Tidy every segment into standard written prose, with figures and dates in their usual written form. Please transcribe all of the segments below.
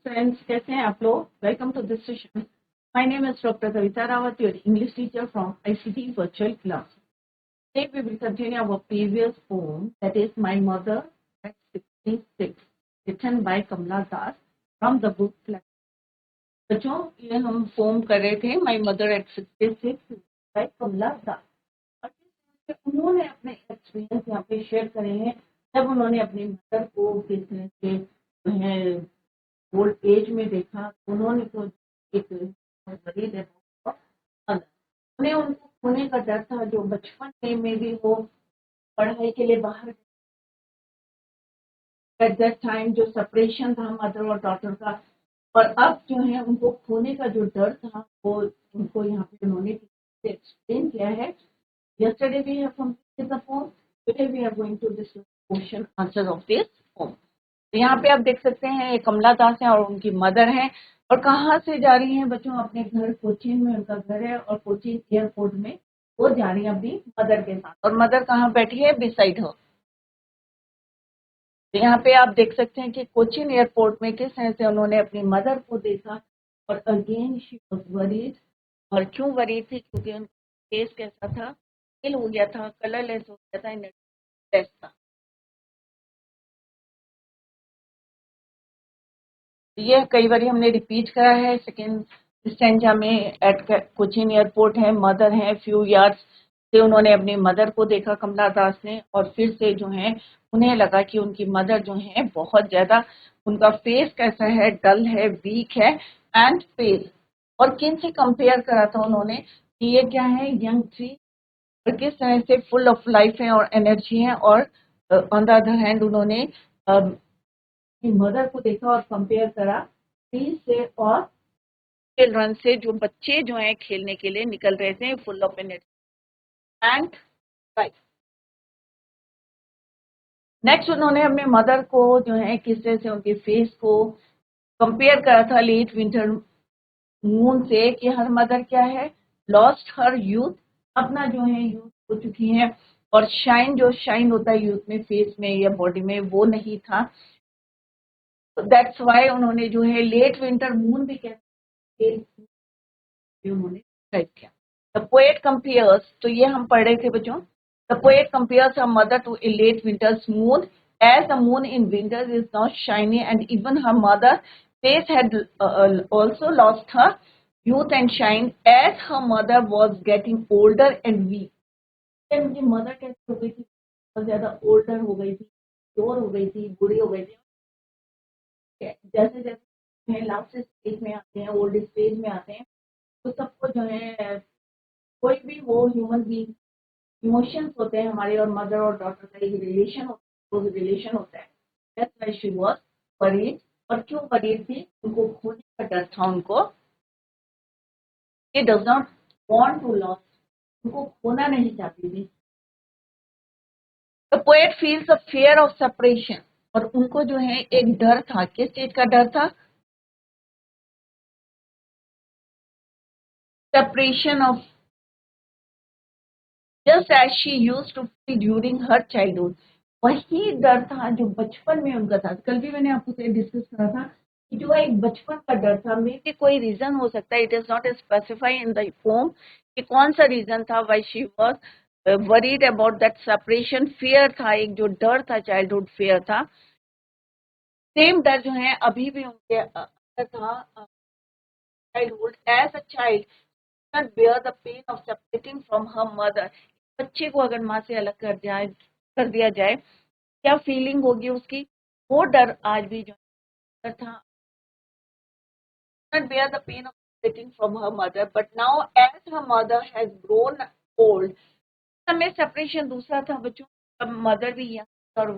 friends, कैसे हैं आप लोग? Welcome to this session. My name is Dr. Kavita Rawat, your English teacher from ICT Virtual Class. Today we will continue our previous poem, that is My Mother at 66, written by Kamla Das from the book Flash. बच्चों, ये हम pome कर रहे थे My Mother at 66 by कमला दास। और उन्होंने अपने experience यहाँ पे शेयर करे हैं जब उन्होंने अपनी मदर को किस तरह से जो है ओल्ड एज में देखा। उन्होंने तो एक गरीब है, उन्हें उनको खोने का डर था, जो बचपन में भी वो पढ़ाई के लिए बाहर एट दैट टाइम जो सेपरेशन था मदर और डॉटर का, और अब जो है उनको खोने का जो डर था वो उनको यहाँ पे उन्होंने एक्सप्लेन किया है। Yesterday we have completed the poem. Today we are going to discuss question answer of this poem. तो यहाँ पे आप देख सकते हैं ये कमला दास है और उनकी मदर है, और कहाँ से जा रही हैं बच्चों? अपने घर कोचीन में उनका घर है, और कोचीन एयरपोर्ट में वो जा रही है अपनी मदर के साथ, और मदर कहाँ बैठी है? बिसाइड हो। तो यहाँ पे आप देख सकते हैं कि कोचीन एयरपोर्ट में किस तरह से उन्होंने अपनी मदर को देखा, और अगेन शी वाज वरीड। और क्यों वरीड थी? क्योंकि उनका फेस कैसा था? पेल हो गया था, कलरलेस हो गया था, इनलेस था। ये कई बार हमने रिपीट करा है। सेकेंड स्टेंजा में एट कोचीन एयरपोर्ट है, मदर है, फ्यू यार्ड्स से उन्होंने अपनी मदर को देखा कमला दास ने, और फिर से जो है उन्हें लगा कि उनकी मदर जो है बहुत ज्यादा, उनका फेस कैसा है? डल है, वीक है एंड पेल। और किन से कंपेयर करा था उन्होंने कि ये क्या है? यंग ट्री, और किस तरह से फुल ऑफ लाइफ है और एनर्जी है। और ऑन द अदर हैंड उन्होंने मदर को देखा और कंपेयर करा ट्री से और चिल्ड्रन से, जो बच्चे जो हैं खेलने के लिए निकल रहे थे, full of energy and life. Next उन्होंने अपने मदर को जो है किस तरह से उनके फेस को कंपेयर करा था लेट विंटर मून से, कि हर मदर क्या है? लॉस्ट हर यूथ, अपना जो है यूथ हो चुकी है, और शाइन, जो शाइन होता है यूथ में फेस में या बॉडी में, वो नहीं था। दैट्स वाई उन्होंने जो है लेट विंटर मून भी कहते उन्होंने डिस्क्राइब किया। द पोएट कंपेयर्स, तो ये हम पढ़ रहे थे बच्चों, the poet compares her mother to a late winter's moon, as the moon in winters is now shiny, and even her mother face had also lost her youth and shine as her mother was getting older and weak. उनकी mother कैसे हो गई थी? बहुत ज्यादा older हो गई थी, प्योर हो गई थी, बूढ़ी हो गई थी। जैसे जैसे लास्ट स्टेज में आते हैं, ओल्ड स्टेज में आते हैं, तो सबको जो है कोई भी वो ह्यूमन बीइंग, इमोशंस होते हैं हमारे, और मदर और डॉटर का एक रिलेशन होता है। That's why she was worried. और क्यों वरीड थी? उनको खोने का डर था उनको। She does not want to lose, उनको खोना नहीं चाहती थी। The poet feels a fear of separation, और उनको जो है एक डर था। किस चीज का डर था? Separation of, just as she used to feel during her childhood. वही डर था जो बचपन में उनका था। कल भी मैंने आपको से डिस्कस करा था कि जो एक बचपन का डर था, मे भी कोई रीजन हो सकता है, it is not specify in the pome कि कौन सा रीजन था why she was worried about that separation. Fear था, एक जो डर था, चाइल्डहुड फियर था। सेम डर जो है अभी भी उनके अंदर था। Childhood as a child not bear the pain of separating from her mother. बच्चे को अगर माँ से अलग कर दिया जाए, क्या फीलिंग होगी उसकी? वो डर आज भी जो डर था। not bear the pain of separating from her mother, but now as her mother has grown old, समय सेपरेशन दूसरा था बच्चों। अब मदर भी यंग, और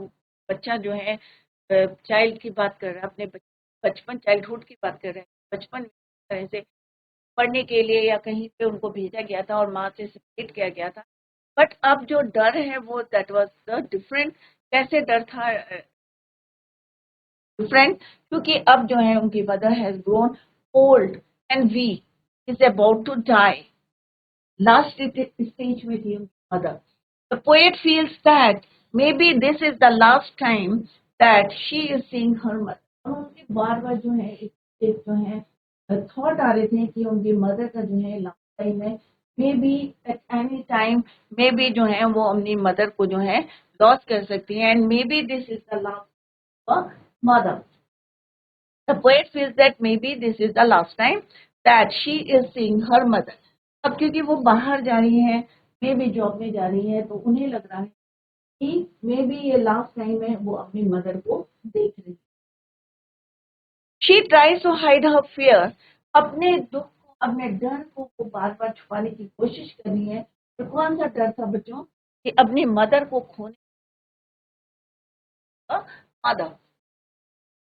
बच्चा जो है चाइल्ड की बात कर रहा है, अपने बचपन चाइल्डहुड की बात कर रहे हैं। बचपन तरह से पढ़ने के लिए या कहीं पे उनको भेजा गया था और माँ से सेपरेट किया गया था। बट अब जो डर है वो दैट वाज द डिफरेंट। कैसे डर था? डिफरेंट, क्योंकि अब जो है उनकी mother has grown old and weak, is about to die. Last stage में थी उनकी mother. The poet feels that maybe this is the last time that she is seeing her mother. और उनके बार बार जो है एक जो है थॉट आ रहे थे कि उनकी मदर का जो है लास्ट टाइम है, may be at any time, may be जो है वो अपनी मदर को जो है लॉस कर सकती है, and may be this is the last mother. The poet feels that maybe this is the last time that she is seeing her mother. अब क्योंकि वो बाहर जा रही है, मे बी जॉब में जा रही है, तो उन्हें लग रहा है कि मे बी ये लास्ट टाइम है वो अपनी मदर को देख रही है. She tries to hide her fear. अपने दुख को, अपने डर को वो बार बार छुपाने की कोशिश कर रही है. तो कौन सा डर था बच्चों? कि अपनी मदर को खोने का. Mother.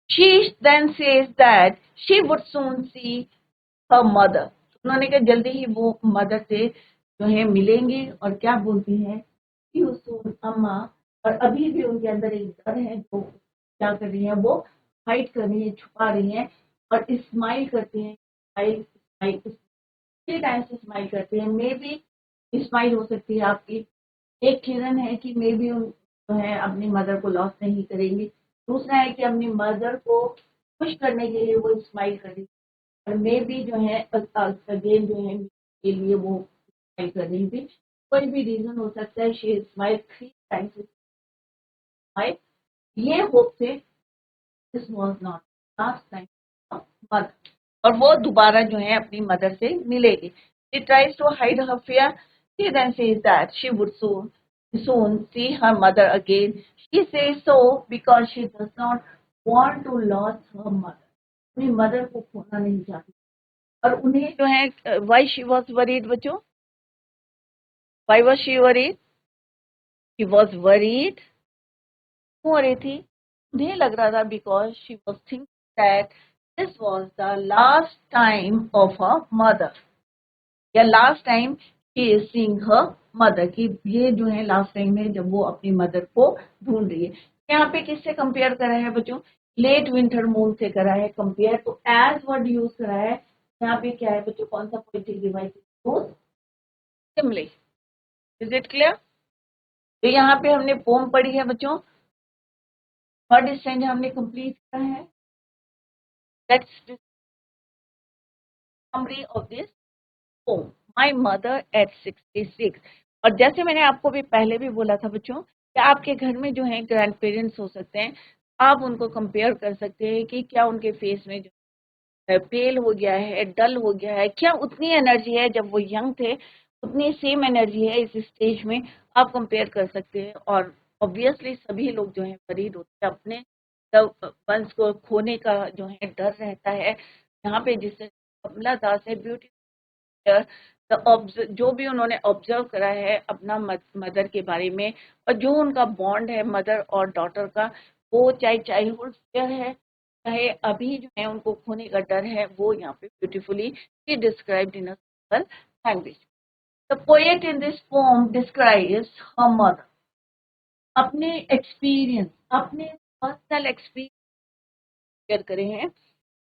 She then says that she would soon see her mother. उन्होंने कहा जल्दी ही वो मदर से जो है मिलेंगे, और क्या बोलती हैं कि अम्मा. और अभी भी उनके अंदर एक डर है जो क्या कर रही है, वो हाइड कर रही है, छुपा रही है, और स्माइल करती है. Smile smile three times smile करती है. मे बी स्माइल हो सकती है आपकी. एक किरण है कि मे बी जो है अपनी मदर को लॉस नहीं करेंगी. दूसरा है कि अपनी मदर को खुश करने के लिए वो स्माइल कर रही है, और मे बी जो है अगेन जो है के लिए वो स्माइल कर रही थी. कोई भी रीजन हो सकता है. She smile three times smile. ये होप से this was not last time mother, और वो दोबारा जो है अपनी मदर से मिलेगी. She tries to hide her fear. She then says that she would soon see her mother again. She says so because she does not want to lose her mother. अपनी mother को खोना नहीं चाहती. और उन्हें जो है why she was worried बच्चों? Why was she worried? She was worried. क्यों हो रही थी? उन्हें लग रहा था because she was thinking that this was the last time of her mother, या last time she is seeing her mother, कि ये जो है लास्ट टाइम है जब वो अपनी मदर को ढूंढ रही है. यहाँ पे किससे कंपेयर करा है बच्चों? लेट विंटर मून से करा है कंपेयर. तो एज वर्ड यूज करा है. यहाँ पे क्या है बच्चों? कौन सा poetic device use? Simile. Is it clear? तो यहाँ पे हमने पोम पढ़ी है बच्चों. थर्ड स्टैंड हमने कंप्लीट करा है. Let's summary of this pome, my mother at 66. और जैसे मैंने आपको भी पहले भी बोला था बच्चों कि आपके घर में जो है ग्रैंड पेरेंट्स हो सकते हैं. आप उनको कंपेयर कर सकते हैं कि क्या उनके फेस में जो पेल हो गया है, डल हो गया है, क्या उतनी एनर्जी है जब वो यंग थे, उतनी सेम एनर्जी है इस स्टेज में. आप कंपेयर कर सकते हैं. और ऑब्वियसली सभी लोग जो है वरीड होते हैं, अपने वंश को खोने का जो है डर रहता है. यहाँ पे जिससे कमला दास है ब्यूटी, जो भी उन्होंने ऑब्जर्व करा है अपना मदर के बारे में, और जो उनका बॉन्ड है मदर और डॉटर का, वो चाहे चाइल्डहुड फेयर है, चाहे अभी जो है उनको खोने का डर है, वो यहाँ पे beautifully described in a simple language. The poet in this poem describes her mother. अपने एक्सपीरियंस, अपने पर्सनल एक्सपीरियंस शेयर करे हैं.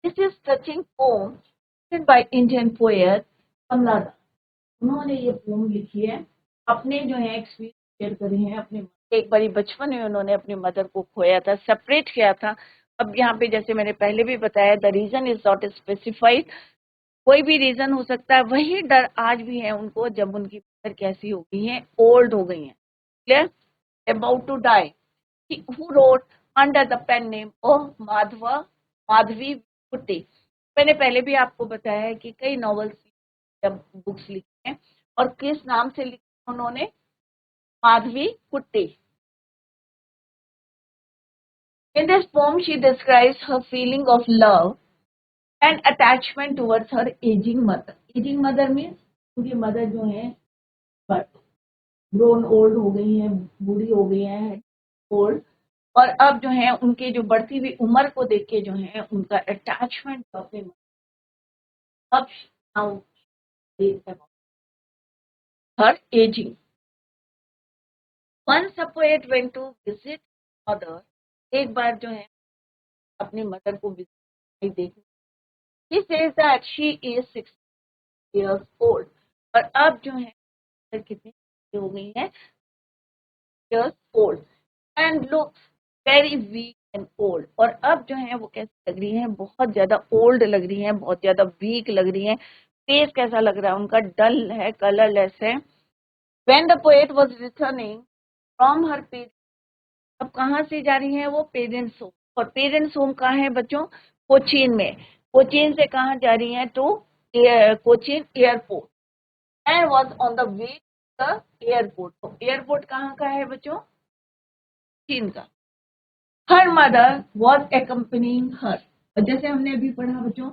This is touching poem by Indian poet Kamala Das. उन्होंने ये पोम लिखी है, अपने जो है एक्सपीरियंस शेयर करे हैं. अपने एक बारी बचपन में उन्होंने अपनी मदर को खोया था, सेपरेट किया था. अब यहाँ पे जैसे मैंने पहले भी बताया, the reason is not specified. कोई भी रीजन हो सकता है. वही डर आज भी है उनको जब उनकी मदर कैसी हो गई है, ओल्ड हो गई है. Clear? About to die. Who wrote under the pen name oh Madhavi Kutty. मैंने पहले भी आपको बताया है कि कई नॉवेल्स जब बुक्स लिखी हैं, और किस नाम से लिखी उन्होंने? माधवी कुट्टी. In this poem, she describes her feeling of love and attachment towards her aging mother. Aging mother means उनकी मदर जो है ग्रोन ओल्ड हो गई हैं, बूढ़ी हो गई हैं, ओल्ड. और अब जो है उनके जो बढ़ती हुई उम्र को देख के जो है उनका अटैचमेंट अपने अब now her aging. Once a poet went to visit mother. एक बार जो है अपनी मदर को विजिट देखने. He says that she is 60 years old. और अब जो है कितनी हो गई है? Years old and looks very weak and old. और अब जो है वो कैसी लग रही हैं, बहुत ज्यादा ओल्ड लग रही हैं, बहुत ज्यादा वीक लग रही हैं। फेस कैसा लग रहा है उनका, डल है, कलरलेस है। When the poet was returning from her parents, अब कहाँ से जा रही हैं वो, पेरेंट्स होम। और पेरेंट्स होम कहाँ है बच्चों, कोचीन में। कोचीन से कहाँ जा रही हैं, to Cochin airport, and was on the way the airport. तो एयरपोर्ट कहाँ का है बच्चों, चीन का। Her mother was accompanying her, और जैसे हमने अभी पढ़ा बच्चों,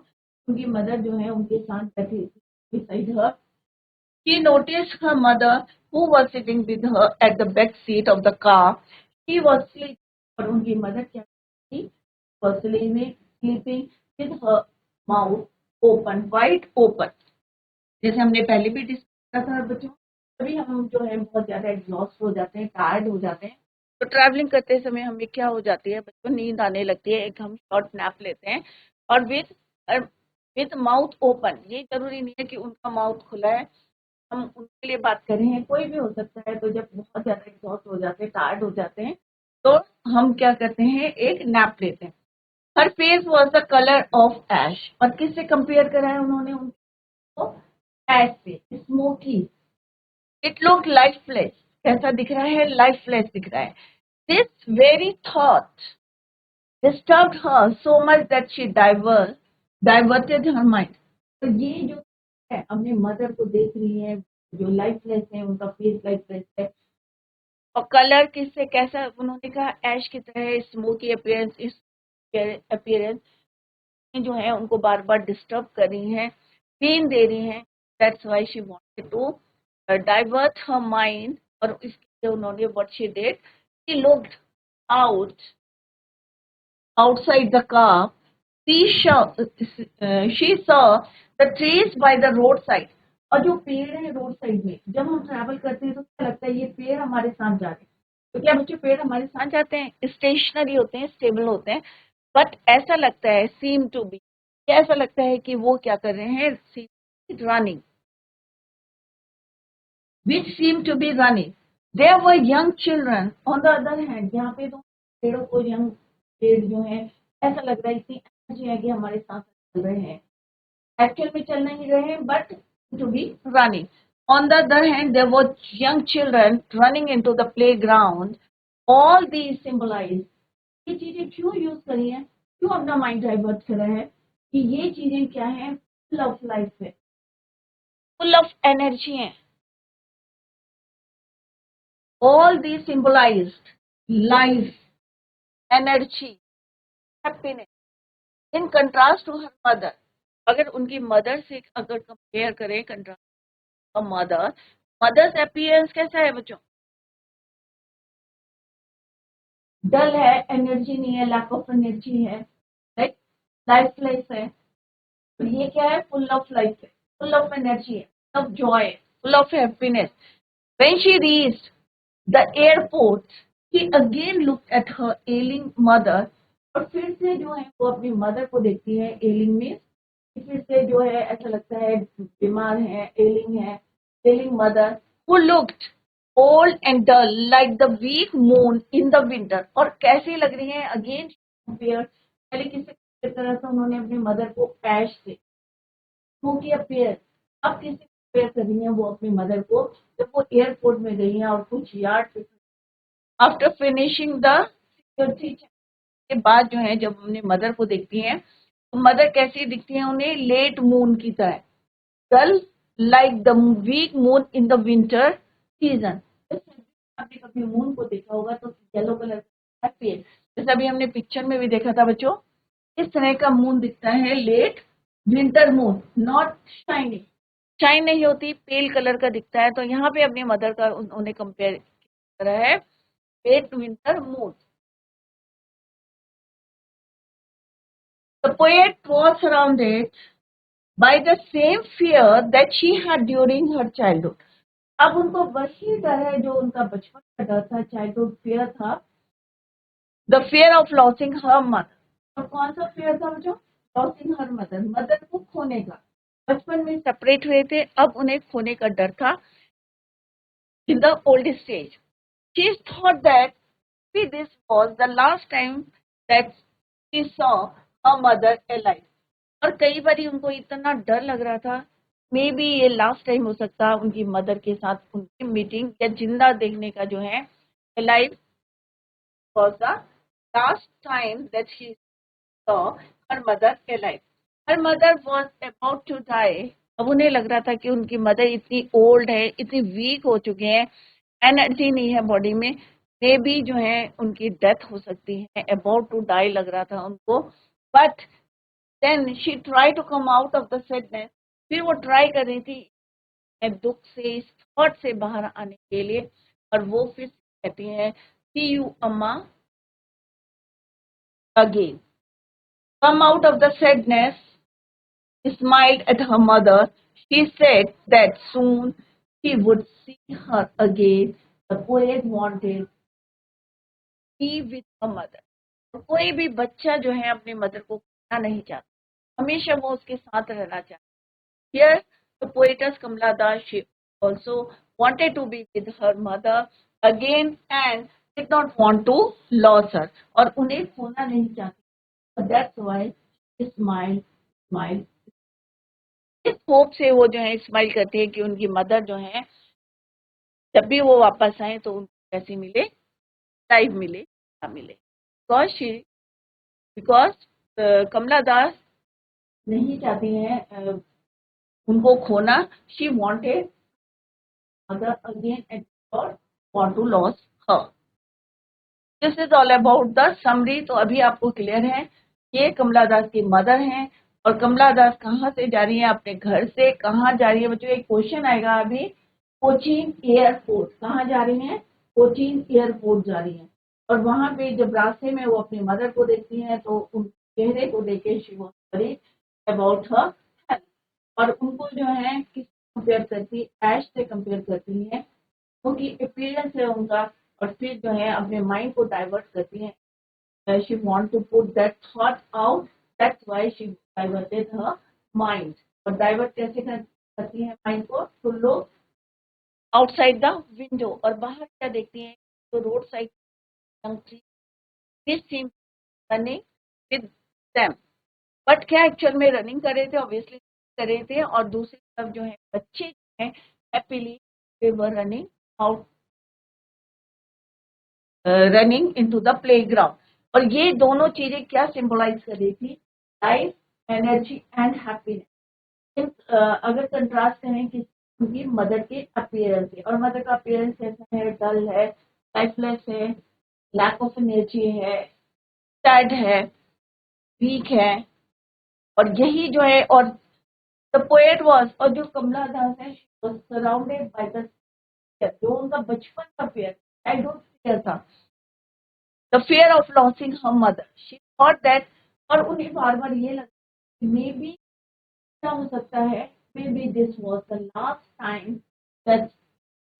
उनकी मदर जो है उनके साथ बैठी थी beside her. She noticed her mother who was sitting with her at the back seat of the car. She was sleeping, और उनकी मदर क्या थी, was sleeping with her mouth open, wide open. जैसे हमने पहले भी डिस्कस किया था बच्चों, कभी हम जो है बहुत ज्यादा एग्जॉस्ट हो जाते हैं, टायर्ड हो जाते हैं, तो ट्रैवलिंग करते समय हमें क्या हो जाती है बच्चों, नींद आने लगती है, एक हम शॉर्ट नैप लेते हैं। और विद माउथ ओपन, ये जरूरी नहीं है कि उनका माउथ खुला है, हम उनके लिए बात कर रहे हैं, कोई भी हो सकता है। तो जब बहुत ज्यादा एग्जॉस्ट हो जाते हैं, टायर्ड हो जाते हैं, तो हम क्या करते हैं, एक नैप लेते हैं। Her face was the colour of ash, और किससे कंपेयर करा है उन्होंने उनको, ऐश से, स्मोकी। इट लुक लाइफलेस, कैसा दिख रहा है, लाइफलेस दिख रहा है। This very thought disturbed her so much that she diverted her mind. तो ये जो है अपने मदर को देख रही है, जो लाइफलेस है, उनका फेस लाइफलेस है, और कलर किससे, कैसा उन्होंने कहा, ऐश की तरह, स्मोकी अपीयरेंस, इस अपीयरेंस जो है उनको बार बार डिस्टर्ब कर रही हैं, पेन दे रही हैं। That's why she wanted to divert her mind, और इसके लिए उन्होंने what she did, she looked out outside the car. She saw the trees by the roadside. और जो पेड़ है रोड साइड में, जब हम ट्रैवल करते हैं तो क्या लगता है, ये पेड़ हमारे साथ जा रहे हैं। तो क्या बच्चे, पेड़ हमारे साथ जाते हैं, स्टेशनरी होते हैं, स्टेबल होते हैं, बट ऐसा लगता है, सीम टू बी, ऐसा लगता है कि वो क्या कर रहे हैं, running, which seemed to be running. There were young children on the other hand. यहाँ पे तो पेड़ों को, यंग पेड़ जो है, ऐसा लग रहा है इतनी एनर्जी है कि हमारे साथ चल रहे हैं, एक्चुअल में चल नहीं रहे हैं, but to be running. On the other hand, there were young children running into the playground. All these symbolize, ये चीजें क्यों यूज करी है, क्यों अपना माइंड डाइवर्ट करा है, कि ये चीजें क्या है, फुल ऑफ लाइफ है, फुल ऑफ एनर्जी है। All these symbolized life, energy, happiness. In contrast to her mother, अगर उनकी मदर से अगर कंपेयर करें, कंट्रास्ट मदर, मदर्स अपीयरेंस कैसा है बच्चों, डल है, एनर्जी नहीं है, लैक ऑफ एनर्जी है, राइट, लाइफलेस है। तो ये क्या है, फुल ऑफ लाइफ है, फुल ऑफ एनर्जी है, full of Joy, full of happiness. When she reached the airport, she again looked at her ailing mother. और फिर से जो है वो अपनी मदर को देखती है, एलिंग में, फिर से जो है ऐसा लगता है बीमार है, एलिंग है, एलिंग mother, who looked old and dull like the weak moon in the winter. और कैसी लग रही है, अगेन कंपेयर, पहले किसी तरह से उन्होंने अपनी मदर को ऐश से, क्योंकि अपीयर, अब किसी कंपेयर कर रही है वो अपनी मदर को, जब वो एयरपोर्ट में गई हैं और कुछ yard after finishing the security के बाद जो है, जब हमने मदर को देखती हैं, तो मदर कैसी दिखती है उन्हें, लेट मून की तरह, dull like the weak moon in the winter season. आपने कभी मून को देखा होगा तो येलो कलर का है, जैसे अभी हमने पिक्चर में भी देखा था बच्चों, इस तरह का मून दिखता है, late winter moon, not shining, shine नहीं होती, पेल कलर का दिखता है। तो यहाँ पे अपनी मदर का उन्होंने कंपेयर करा है, late winter moon. The poet was surrounded by the same fear that she had during her childhood. अब उनको वही डर है जो उनका बचपन का डर था, चाइल्डहुड फियर था, the fear of losing her mother. और कौन सा फियर था बच्चों, लॉसिंग हर मदर, मदर को खोने का। बचपन में सेपरेट हुए थे, अब उन्हें खोने का डर था, in the old stage. She thought that this was the last time that she saw her mother alive. और कई बार उनको इतना डर लग रहा था, मे बी ये लास्ट टाइम हो सकता है उनकी मदर के साथ उनकी मीटिंग या जिंदा देखने का जो है, alive was the last time that she saw her mother alive. Her mother was about to die. अब उन्हें लग रहा था कि उनकी मदर इतनी ओल्ड है, इतनी वीक हो चुके हैं, एनर्जी नहीं है बॉडी में, मे बी जो है उनकी डेथ हो सकती है, अबाउट टू डाई लग रहा था उनको. But then she try to come out of the sadness. फिर वो ट्राई कर रही थी दुख से, इस थॉट से बाहर आने के लिए, और वो फिर कहती है सी यू अम्मा again. Come out of the sadness, smiled at her mother. She said that soon she would see her again. The poet wanted to be with her mother. कोई भी बच्चा जो है अपनी मदर को खोना नहीं चाहता, हमेशा वो उसके साथ रहना चाहता. Here, the poetess Kamala Das, she also wanted to be with her mother again and did not want to lose her. और उन्हें खोना नहीं चाहती. That's why she smiled. इस होप से वो जो है स्माइल करते हैं कि उनकी मदर जो है जब भी वो वापस आए तो उनको कैसी मिले, लाइव मिले, ना मिले. बिकॉज कमला दास नहीं चाहती हैं उनको खोना. She wanted mother again and not want to loss her. This is all about the summary. तो अभी आपको क्लियर है ये कमला दास की मदर हैं, और कमला दास कहाँ से जा रही है, अपने घर से कहाँ जा रही है. बच्चों एक क्वेश्चन आएगा अभी, कोचीन एयरपोर्ट कहाँ जा रही हैं, कोचीन एयरपोर्ट जा रही हैं. और वहां पे जब रास्ते में वो अपनी मदर को देखती हैं तो उन चेहरे को देखे she was worried about her health. और उनको जो है किस कंपेयर करती, ऐश से कंपेयर करती हैं, क्योंकि अपीयरेंस है उनका. और फिर जो है अपने माइंड को डाइवर्ट करती हैं. She want to put that thought out. That's why she diverted her mind. और डाइवर्ट कैसे करती है माइंड को, to look outside the window. और बाहर क्या देखती हैं, तो road side this seems running with them. But क्या एक्चुअल में रनिंग कर रहे थे, ऑब्वियसली कर रहे थे. और दूसरी तरफ जो है बच्चे जो है happily they were running out, running into the playground. और ये दोनों चीजें क्या सिंबलाइज कर रही थी, लाइफ, एनर्जी एंड हैप्पीनेस. अगर कंट्रास्ट करें कि उनकी मदर के अपीयरेंस से, और मदर का अपीयरेंस कैसा है, डल है, लाइफलेस है, लैक ऑफ एनर्जी है, सैड है, वीक है. और यही जो है, और द पोएट वाज, और जो कमला दास है सराउंडेड बाय द, जो उनका बचपन का फेयर, आई डोंट फेयर था, the fear of losing her mother. She thought that, और उन्हें बार बार ये लगा मे बी क्या हो सकता है, may be this was the last time that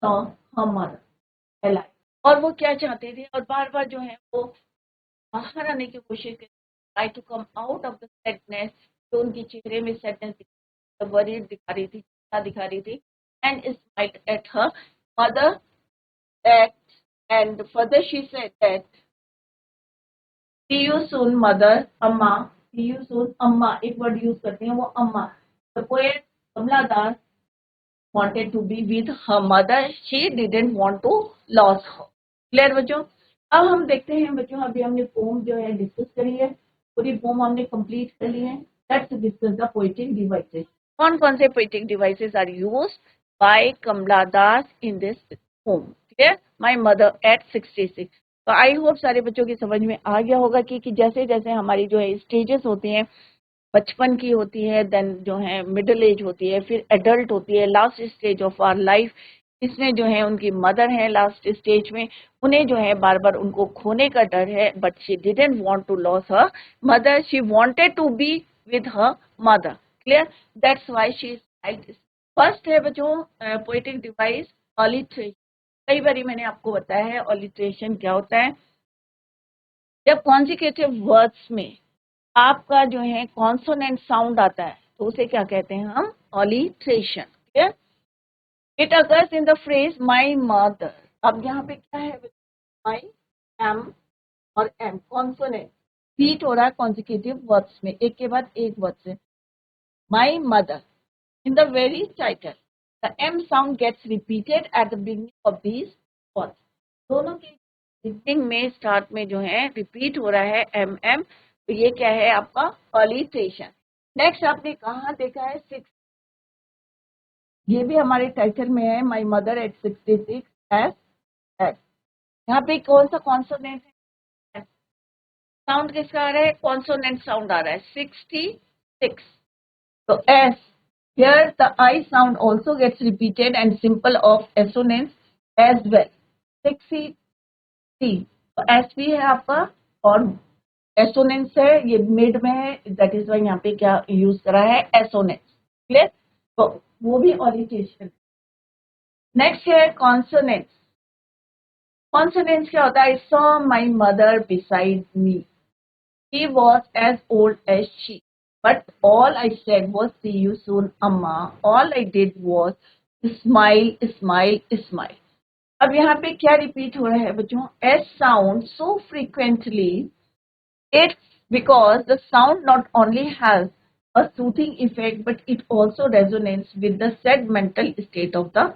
saw her mother alive. और वो क्या चाहते थे, और बार बार जो है वो बाहर आने की कोशिश करते, try to come out of the sadness. तो उनके चेहरे में सैडनेस, वरीड दिखा रही थी, चिंता दिखा रही थी. And smiled at her mother and further she said that see you soon mother, अम्मा. see you soon अम्मा, एक वर्ड यूज करते हैं वो अम्मा. the poet Kamala Das wanted to be with her mother. she didn't want to lose her. Clear बच्चों. अब हम देखते हैं बच्चों, अभी हमने पोम जो है डिस्कस करी है, पूरी पोम हमने कंप्लीट कर ली है. Let's discuss the poetic devices. कौन कौन से poetic devices are used by Kamala Das in this poem. Clear. My mother at 66. तो आई होप सारे बच्चों की समझ में आ गया होगा कि जैसे जैसे हमारी जो है स्टेजेस होती हैं, बचपन की होती है, देन जो है मिडिल एज होती है, फिर एडल्ट होती है, last stage of our life. इसमें जो है उनकी मदर है लास्ट स्टेज में, उन्हें जो है बार बार उनको खोने का डर है, but she didn't want to loss her mother. She wanted to be with her mother. Clear. That's why she smiled. First है बच्चों पोएटिक डिवाइस ऑलिट्रेशन. कई बार मैंने आपको बताया है ऑलिट्रेशन क्या होता है. जब कॉन्जिक्यूटिव वर्ड्स में आपका जो है कॉन्सोनेंट साउंड आता है तो उसे क्या कहते हैं हम, alliteration. Clear. It occurs in the phrase my mother. अब यहाँ पे क्या है, माई, एम और एम कॉन्सोनेंट. रिपीट हो रहा है कॉन्जिक्यूटिव वर्ड्स में, एक के बाद एक वर्ड से। My mother, in the very title the M sound gets repeated at the beginning of these words. दोनों के बिगिनिंग में, स्टार्ट में जो है रिपीट हो रहा है एम एम, तो ये क्या है आपका अलिट्रेशन। नेक्स्ट आपने कहाँ देखा है 6, ये भी हमारे टाइटल में है, my mother at 66 S S. यहाँ पे कौन सा कॉन्सोनेंट है, साउंड किसका आ रहा है, कॉन्सोनेंट साउंड आ रहा है 66, तो S, here the I sound also gets repeated and symbol of assonance as well, 60 तो एस भी है आपका और एसोनेंस है, ये मिड में है, दैट इज वाई यहाँ पे क्या यूज करा है, एसोनेंस। क्लियर, तो वो भी ऑरिटेशन। नेक्स्ट है कॉन्सोनेंट्स। कॉन्सोनेंट्स क्या होता है, I saw my mother beside me, he was as old as she, but all I said was see you soon amma, all I did was smile smile smile। अब यहाँ पे क्या repeat हो रहा है बच्चों, S sound so frequently, it's because the sound not only has a soothing effect but it also resonates with the said mental state of the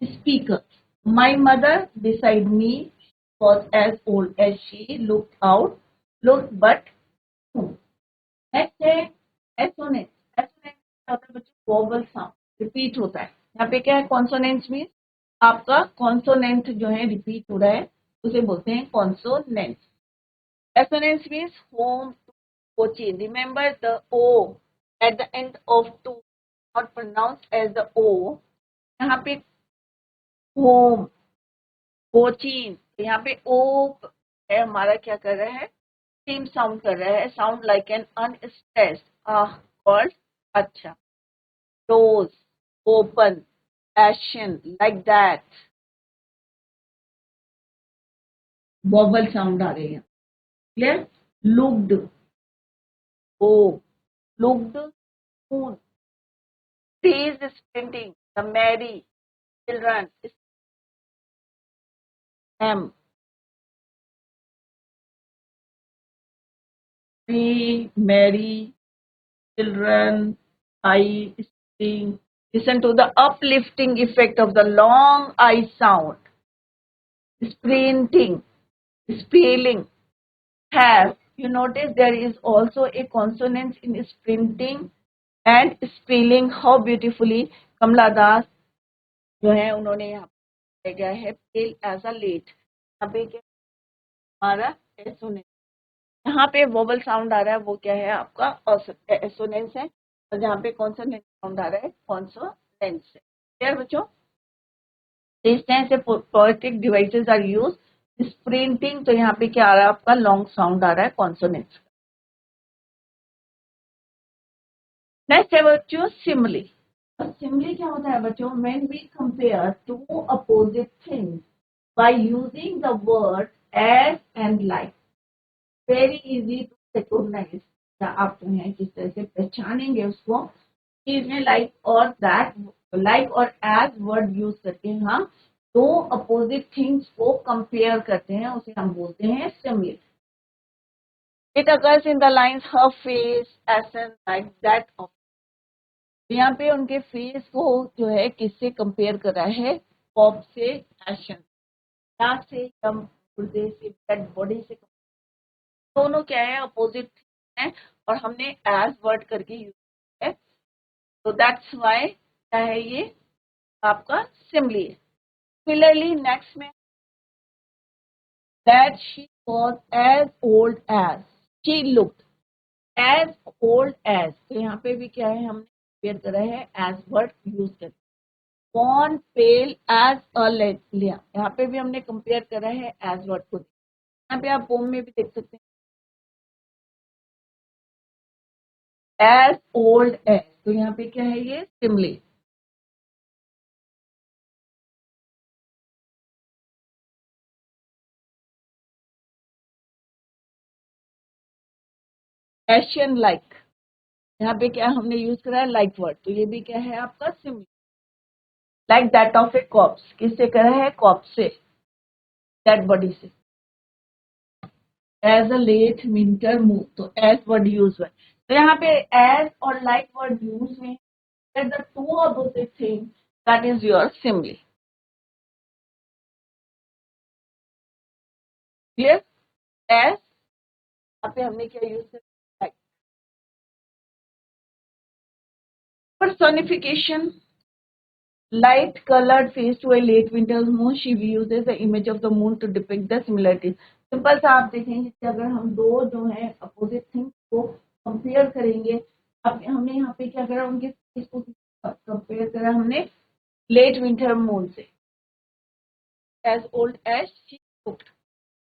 speaker। My mother beside me was as old as she looked but next है assonance. Assonance क्या होता है बच्चों, vowel sound repeat होता है। यहाँ पे क्या है, कॉन्सोनेंट्स मीन आपका कॉन्सोनेंट जो है रिपीट हो रहा है, उसे बोलते हैं consonants. Assonance means home, Cochin, remember the O at the end of to not pronounce as the O. यहाँ पे होम, कोचिन, यहाँ पे ओ है हमारा, क्या कर रहा है, सेम साउंड कर रहा है, sound like an unstressed word. अच्छा, close, open, passion, like that, vowel sound आ रही है। Clear, looked, oh, looked, moon, praised, sprinting, the merry children, am, free, merry children, I sing. Listen to the uplifting effect of the long I sound. Sprinting, spelling, have. You notice there is also a consonant in sprinting and spelling. How beautifully कमला दास जो है उन्होंने यहाँ पे गया है pale as a late। यहाँ पे क्या हमारा एसोनेंस, यहाँ पे वोबल साउंड आ रहा है, वो क्या है आपका एसोनेंस है, और जहाँ पे कॉन्सोनेंट साउंड आ रहा है कॉन्सोनेंस है। क्लियर बच्चों, इस तरह से poetic devices are use. Sprinting, तो यहाँ पे क्या आ रहा है आपका लॉन्ग साउंड आ रहा है कॉन्सोनेंट्स। नेक्स्ट है बच्चों सिमली। सिमली क्या होता है बच्चों, when we compare two opposite things by using the word as and like, very easy to recognise. आप जो है किस तरह से पहचानेंगे उसको, इसमें लाइक और दैट, लाइक और एज वर्ड यूज करके हम दो अपोजिट थिंग्स को कंपेयर करते हैं, उसे हम बोलते हैं similar. It occurs in the lines her face essence like that of. यहाँ पे उनके फेस को जो है किससे कंपेयर कर रहा है, पॉप से, एशन, नाक से, या गुर्दे से, डेड बॉडी से। दोनों क्या है, अपोजिट है, और हमने एज वर्ड करके यूज किया है, तो दैट्स व्हाई क्या है ये आपका सिमिली है। सिमिलरली नेक्स्ट में that she was as old as she looked, as old as, तो यहाँ पे भी क्या है, हमने कंपेयर करा है एज वर्ड यूज करके। born pale as a लिया, यहाँ पे भी हमने कंपेयर करा है एज वर्ड को। यहाँ पे आप पोम में भी देख सकते हैं एज ओल्ड एज, तो यहाँ पे क्या है ये सिमिली। एशियन लाइक, यहाँ पे क्या हमने यूज करा है लाइक वर्ड, तो ये भी क्या है आपका simile. Like that of a corpse, किससे करा है, कॉप्स से, डेड बॉडी से। As a late winter moon, तो एज वर्ड यूज हुआ है। तो यहाँ पे एज और लाइक वर्ड यूज में the two opposite thing, that is your simile. Clear? As यहाँ पे हमने क्या यूज किया, personification, light colored face to a late winter moon, she uses the image of the moon to depict the similarities। Simple सा आप देखेंगे कि अगर हम दो जो है अपोजिट थिंग्स को कंपेयर करेंगे, अब हमने यहाँ पे क्या करा, उनके फेस को कंपेयर करा हमने लेट विंटर मून से। As old as she looked,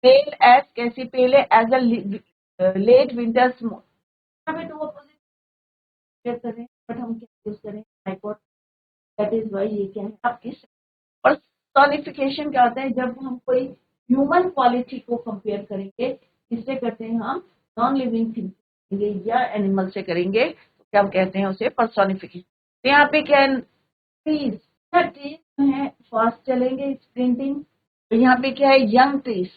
pale as कैसी पेल है, as a late winter moon. हमें दो अपोजिट कंपेयर करें, बट हम क्या यूज करें, ट्राइपॉड, दैट इज वाई ये क्या है आपकी पर्सोनिफिकेशन। क्या होता है, जब हम कोई ह्यूमन क्वालिटी को कंपेयर करेंगे, किससे करते हैं हम, नॉन लिविंग थिंग करेंगे या एनिमल से करेंगे, तो क्या हम कहते हैं उसे पर्सोनिफिकेशन। तो यहाँ पे क्या है, ट्रीज, ट्रीज है फास्ट चलेंगे स्प्रिंटिंग, तो यहाँ पे क्या है, young trees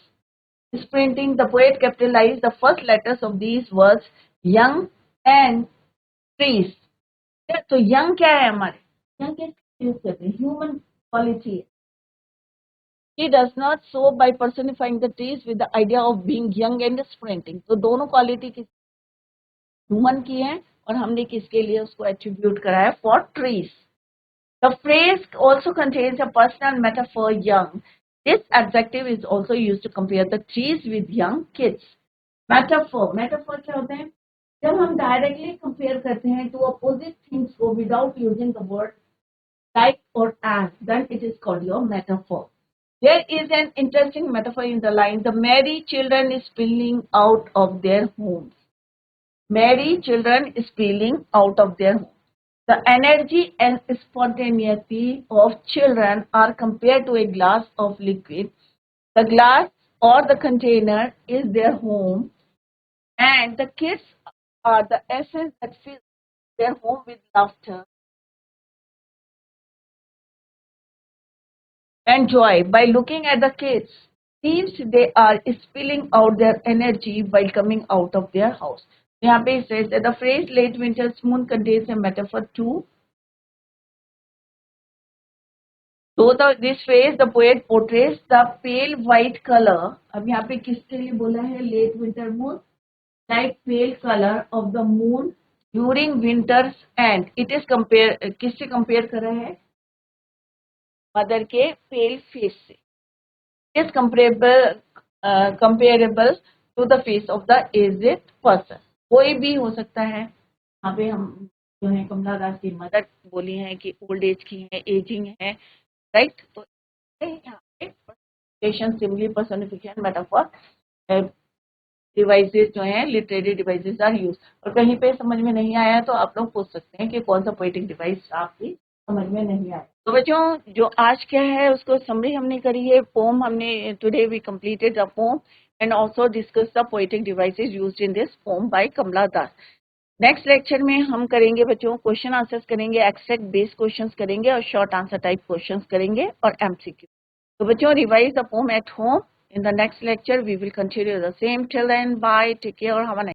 sprinting. The poet capitalise the first letters of these words young and trees. तो यंग क्या है हमारे, यंग किसके यूज करते हैं, ह्यूमन क्वालिटी है। He does not so by personifying the trees with the idea of being young and sprinting। तो दोनों क्वालिटी किस ह्यूमन की है, और हमने किसके लिए उसको एट्रीब्यूट करा है, for trees. The phrase also contains a personal metaphor young। This adjective is also used to compare the trees with young kids। Metaphor, metaphor क्या होते हैं, जब हम डायरेक्टली कंपेयर करते हैं टू अपोजिट थिंग्स को without using the word like or as, then it is called your metaphor। There is an interesting metaphor in the line, the merry children is spilling out of their homes। Merry children is spilling out of their homes। The energy and spontaneity of children are compared to a glass of liquid। The glass or the container is their home, and the kids are the essence that fills their home with laughter and joy। By looking at the kids, seems they are spilling out their energy while coming out of their house। यहाँ पे says that the phrase late winter's moon contains a metaphor too। So this phrase the poet portrays the pale white color। अब यहाँ पे किसके लिए बोला है, late winter moon, like pale color of the moon during winter's end। It is compare किससे compare करा है, मदर के pale face से। Is comparable to the face of the aged person। कोई भी हो सकता है, यहाँ पे हम जो है कमला दास की मदर बोली है कि ओल्ड एज की है, एजिंग है, राइट। तो यहाँ पे सिमिली पर्सोनिफिकेशन मेटाफॉर डिवाइसेस जो हैं, लिटरेरी डिवाइसेस आर यूज। और कहीं पे समझ में नहीं आया तो आप लोग पूछ सकते हैं कि कौन सा पोएटिक डिवाइस आपकी समझ में नहीं आया। तो बच्चों जो आज क्या है उसको समरी हमने करी है, पोम हमने today we completed the poem and also discuss the poetic devices used in this poem by Kamala Das. Next lecture में हम करेंगे बच्चों क्वेश्चन आंसर्स करेंगे, एक्सट्रैक्ट बेस्ड क्वेश्चंस करेंगे और शॉर्ट आंसर टाइप क्वेश्चंस करेंगे और एमसीक्यू। तो बच्चों revise the pome at home. In the next lecture we will continue the same। Till then, bye, take care और have a nice